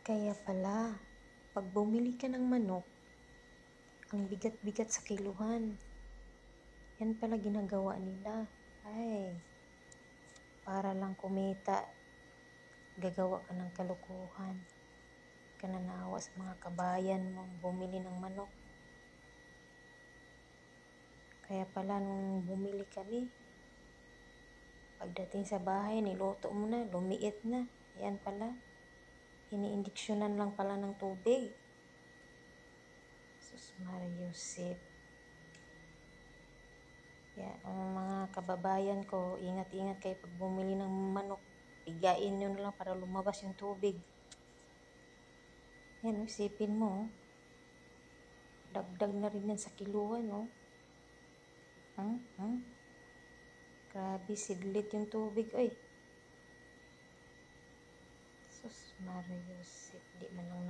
Kaya pala, pag bumili ka ng manok, ang bigat-bigat sa kiluhan. Yan pala ginagawa nila. Ay, para lang kumita, gagawa ka ng kalokohan. Ka nanawa sa mga kabayan mong bumili ng manok. Kaya pala nung bumili kami, pagdating sa bahay, niluto mo na, lumiit na. Yan pala, iniindiksyonan lang pala ng tubig. Sus Mariusip. Kaya ang mga kababayan ko, ingat-ingat kayo pag bumili ng manok. Pigain nyo na lang para lumabas yung tubig. Yan, isipin mo. Dagdag na rin yan sa kiluhan, no? Grabe, sidlit yung tubig, oy. Sus Mariusip, di man lang